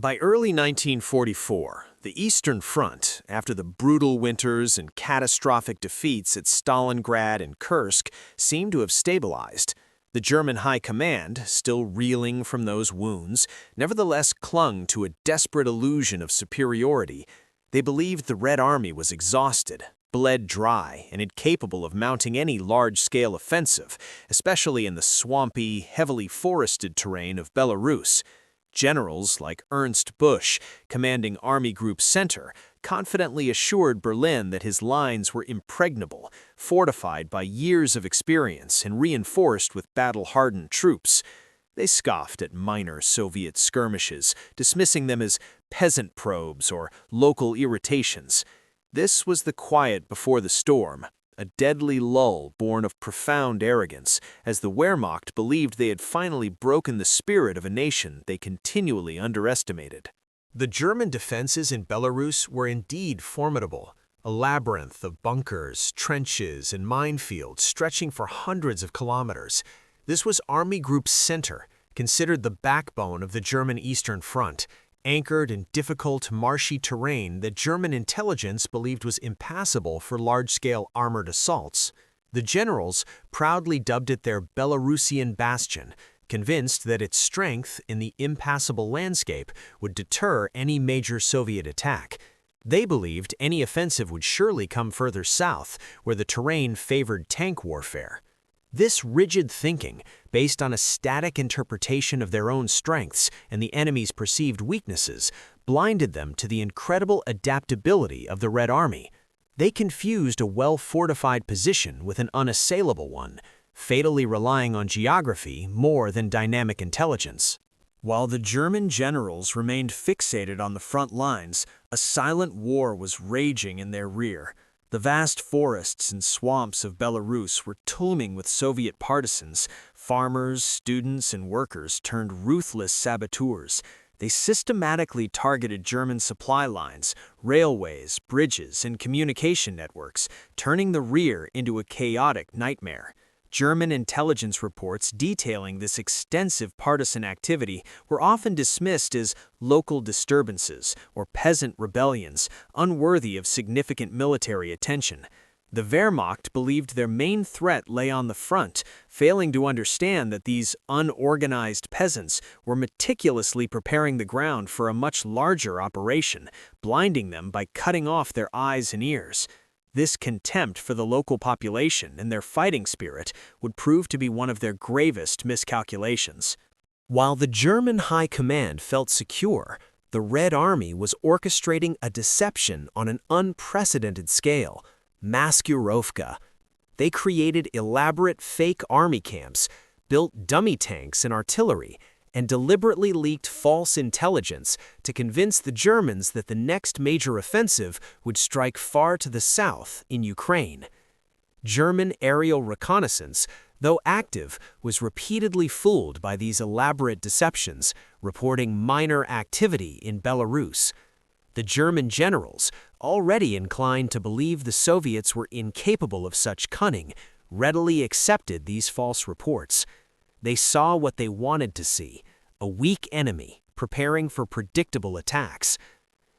By early 1944, the Eastern Front, after the brutal winters and catastrophic defeats at Stalingrad and Kursk, seemed to have stabilized. The German High Command, still reeling from those wounds, nevertheless clung to a desperate illusion of superiority. They believed the Red Army was exhausted, bled dry, and incapable of mounting any large-scale offensive, especially in the swampy, heavily forested terrain of Belarus. Generals like Ernst Busch, commanding Army Group Center, confidently assured Berlin that his lines were impregnable, fortified by years of experience and reinforced with battle-hardened troops. They scoffed at minor Soviet skirmishes, dismissing them as peasant probes or local irritations. This was the quiet before the storm, a deadly lull born of profound arrogance, as the Wehrmacht believed they had finally broken the spirit of a nation they continually underestimated. The German defenses in Belarus were indeed formidable, a labyrinth of bunkers, trenches, and minefields stretching for hundreds of kilometers. This was Army Group Center, considered the backbone of the German Eastern Front, anchored in difficult, marshy terrain that German intelligence believed was impassable for large-scale armored assaults. The generals proudly dubbed it their Belorussian Bastion, convinced that its strength in the impassable landscape would deter any major Soviet attack. They believed any offensive would surely come further south, where the terrain favored tank warfare. This rigid thinking, based on a static interpretation of their own strengths and the enemy's perceived weaknesses, blinded them to the incredible adaptability of the Red Army. They confused a well-fortified position with an unassailable one, fatally relying on geography more than dynamic intelligence. While the German generals remained fixated on the front lines, a silent war was raging in their rear. The vast forests and swamps of Belarus were teeming with Soviet partisans. Farmers, students, and workers turned ruthless saboteurs. They systematically targeted German supply lines, railways, bridges, and communication networks, turning the rear into a chaotic nightmare. German intelligence reports detailing this extensive partisan activity were often dismissed as local disturbances or peasant rebellions, unworthy of significant military attention. The Wehrmacht believed their main threat lay on the front, failing to understand that these unorganized peasants were meticulously preparing the ground for a much larger operation, blinding them by cutting off their eyes and ears. This contempt for the local population and their fighting spirit would prove to be one of their gravest miscalculations. While the German High Command felt secure, the Red Army was orchestrating a deception on an unprecedented scale. Maskirovka. They created elaborate fake army camps, built dummy tanks and artillery, and deliberately leaked false intelligence to convince the Germans that the next major offensive would strike far to the south in Ukraine. German aerial reconnaissance, though active, was repeatedly fooled by these elaborate deceptions, reporting minor activity in Belarus. The German generals, already inclined to believe the Soviets were incapable of such cunning, readily accepted these false reports. They saw what they wanted to see, a weak enemy preparing for predictable attacks.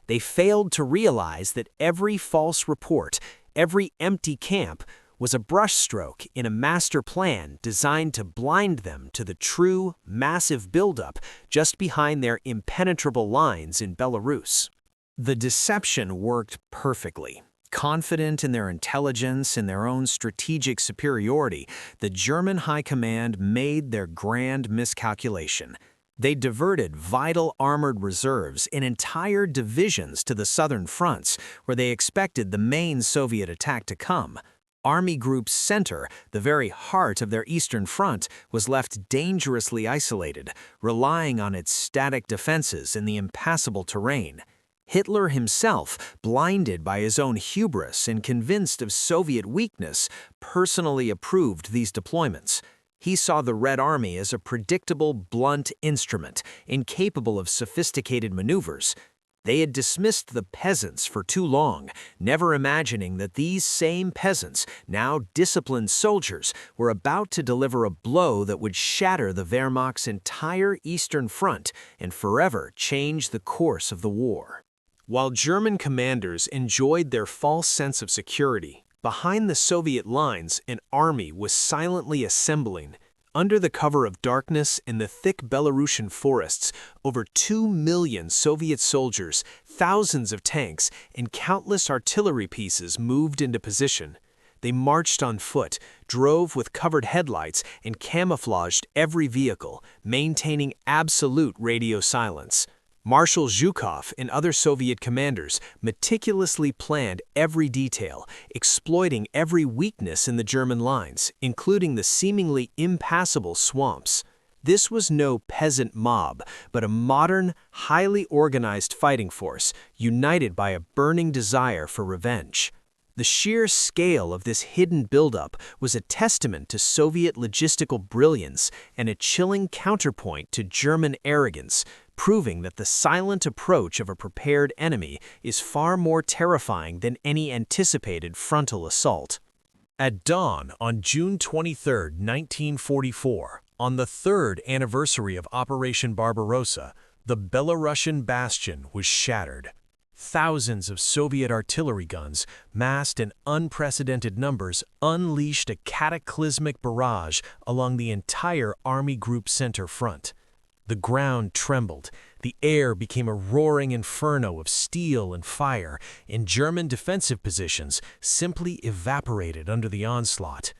They failed to realize that every false report, every empty camp, was a brushstroke in a master plan designed to blind them to the true, massive buildup just behind their impenetrable lines in Belarus. The deception worked perfectly. Confident in their intelligence and their own strategic superiority, the German High Command made their grand miscalculation. They diverted vital armored reserves in entire divisions to the southern fronts, where they expected the main Soviet attack to come. Army Group Center, the very heart of their Eastern Front, was left dangerously isolated, relying on its static defenses in the impassable terrain. Hitler himself, blinded by his own hubris and convinced of Soviet weakness, personally approved these deployments. He saw the Red Army as a predictable, blunt instrument, incapable of sophisticated maneuvers. They had dismissed the peasants for too long, never imagining that these same peasants, now disciplined soldiers, were about to deliver a blow that would shatter the Wehrmacht's entire eastern front and forever change the course of the war. While German commanders enjoyed their false sense of security, behind the Soviet lines an army was silently assembling. Under the cover of darkness in the thick Belarusian forests, over 2 million Soviet soldiers, thousands of tanks, and countless artillery pieces moved into position. They marched on foot, drove with covered headlights, and camouflaged every vehicle, maintaining absolute radio silence. Marshal Zhukov and other Soviet commanders meticulously planned every detail, exploiting every weakness in the German lines, including the seemingly impassable swamps. This was no peasant mob, but a modern, highly organized fighting force, united by a burning desire for revenge. The sheer scale of this hidden buildup was a testament to Soviet logistical brilliance and a chilling counterpoint to German arrogance, proving that the silent approach of a prepared enemy is far more terrifying than any anticipated frontal assault. At dawn on June 23, 1944, on the third anniversary of Operation Barbarossa, the Belorussian Bastion was shattered. Thousands of Soviet artillery guns, massed in unprecedented numbers, unleashed a cataclysmic barrage along the entire Army Group Center front. The ground trembled, the air became a roaring inferno of steel and fire, and German defensive positions simply evaporated under the onslaught.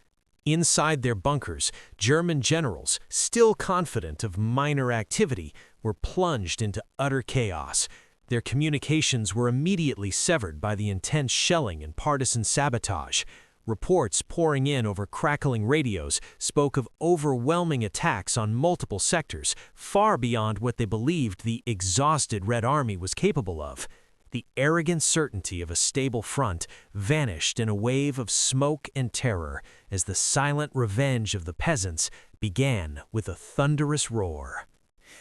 Inside their bunkers, German generals, still confident of minor activity, were plunged into utter chaos. Their communications were immediately severed by the intense shelling and partisan sabotage. Reports pouring in over crackling radios spoke of overwhelming attacks on multiple sectors, far beyond what they believed the exhausted Red Army was capable of. The arrogant certainty of a stable front vanished in a wave of smoke and terror as the silent revenge of the peasants began with a thunderous roar.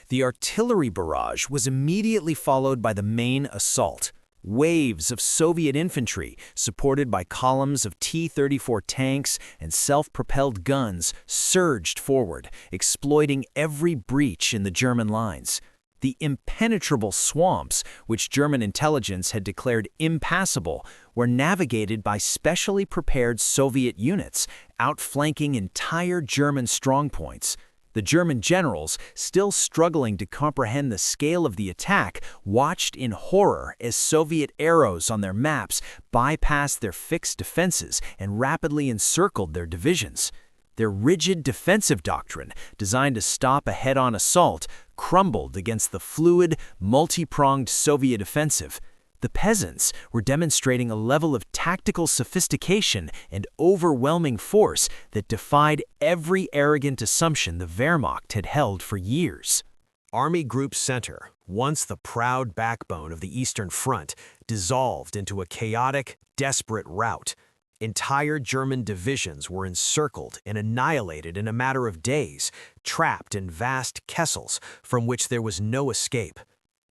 The artillery barrage was immediately followed by the main assault. Waves of Soviet infantry, supported by columns of T-34 tanks and self-propelled guns, surged forward, exploiting every breach in the German lines. The impenetrable swamps, which German intelligence had declared impassable, were navigated by specially prepared Soviet units, outflanking entire German strongpoints. The German generals, still struggling to comprehend the scale of the attack, watched in horror as Soviet arrows on their maps bypassed their fixed defenses and rapidly encircled their divisions. Their rigid defensive doctrine, designed to stop a head-on assault, crumbled against the fluid, multi-pronged Soviet offensive. The peasants were demonstrating a level of tactical sophistication and overwhelming force that defied every arrogant assumption the Wehrmacht had held for years. Army Group Center, once the proud backbone of the Eastern Front, dissolved into a chaotic, desperate rout. Entire German divisions were encircled and annihilated in a matter of days, trapped in vast kessels from which there was no escape.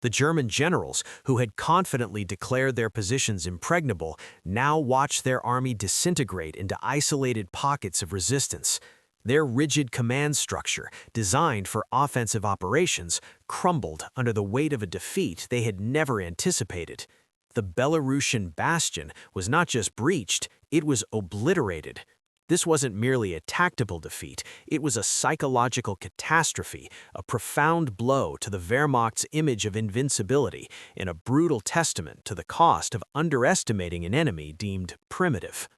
The German generals, who had confidently declared their positions impregnable, now watched their army disintegrate into isolated pockets of resistance. Their rigid command structure, designed for offensive operations, crumbled under the weight of a defeat they had never anticipated. The Belorussian Bastion was not just breached, it was obliterated. This wasn't merely a tactical defeat, it was a psychological catastrophe, a profound blow to the Wehrmacht's image of invincibility, and a brutal testament to the cost of underestimating an enemy deemed primitive.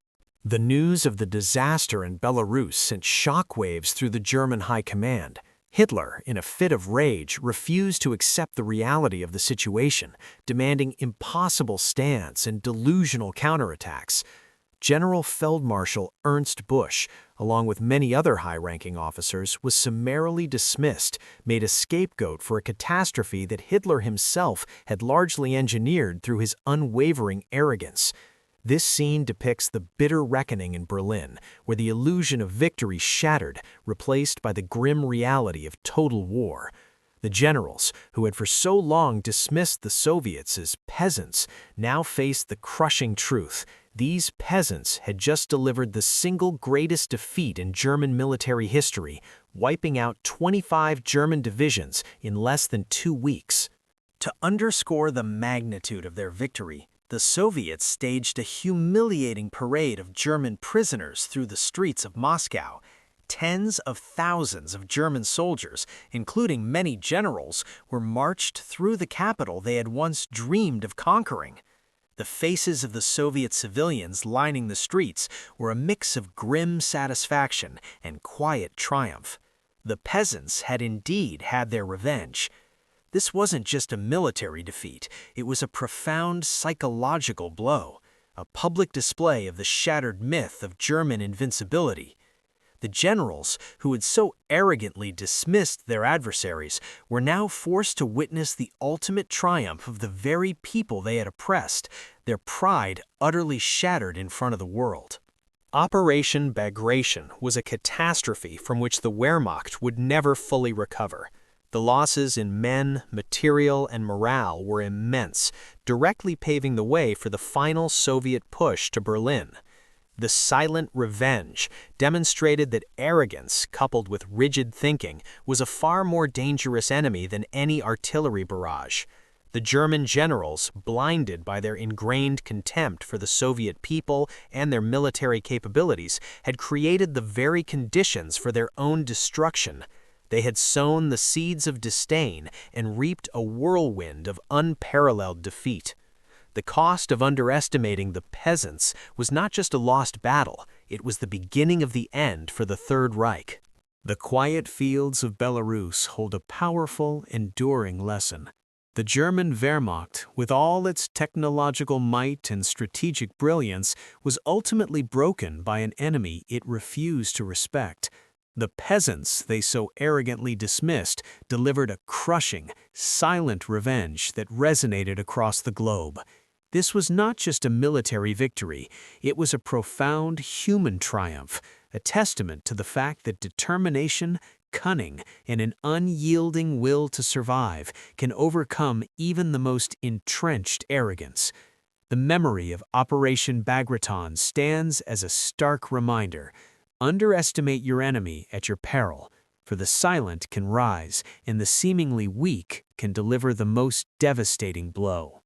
The news of the disaster in Belarus sent shockwaves through the German high command. Hitler, in a fit of rage, refused to accept the reality of the situation, demanding impossible stands and delusional counterattacks. General Feldmarschall Ernst Busch, along with many other high-ranking officers, was summarily dismissed, made a scapegoat for a catastrophe that Hitler himself had largely engineered through his unwavering arrogance. This scene depicts the bitter reckoning in Berlin, where the illusion of victory shattered, replaced by the grim reality of total war. The generals, who had for so long dismissed the Soviets as peasants, now faced the crushing truth. These peasants had just delivered the single greatest defeat in German military history, wiping out 25 German divisions in less than 2 weeks. To underscore the magnitude of their victory, the Soviets staged a humiliating parade of German prisoners through the streets of Moscow. Tens of thousands of German soldiers, including many generals, were marched through the capital they had once dreamed of conquering. The faces of the Soviet civilians lining the streets were a mix of grim satisfaction and quiet triumph. The peasants had indeed had their revenge. This wasn't just a military defeat, it was a profound psychological blow, a public display of the shattered myth of German invincibility. The generals, who had so arrogantly dismissed their adversaries, were now forced to witness the ultimate triumph of the very people they had oppressed, their pride utterly shattered in front of the world. Operation Bagration was a catastrophe from which the Wehrmacht would never fully recover. The losses in men, material, and morale were immense, directly paving the way for the final Soviet push to Berlin. The silent revenge demonstrated that arrogance, coupled with rigid thinking, was a far more dangerous enemy than any artillery barrage. The German generals, blinded by their ingrained contempt for the Soviet people and their military capabilities, had created the very conditions for their own destruction. They had sown the seeds of disdain and reaped a whirlwind of unparalleled defeat. The cost of underestimating the peasants was not just a lost battle, it was the beginning of the end for the Third Reich. The quiet fields of Belarus hold a powerful, enduring lesson. The German Wehrmacht, with all its technological might and strategic brilliance, was ultimately broken by an enemy it refused to respect. The peasants they so arrogantly dismissed delivered a crushing, silent revenge that resonated across the globe. This was not just a military victory, it was a profound human triumph, a testament to the fact that determination, cunning, and an unyielding will to survive can overcome even the most entrenched arrogance. The memory of Operation Bagration stands as a stark reminder. Underestimate your enemy at your peril, for the silent can rise, and the seemingly weak can deliver the most devastating blow.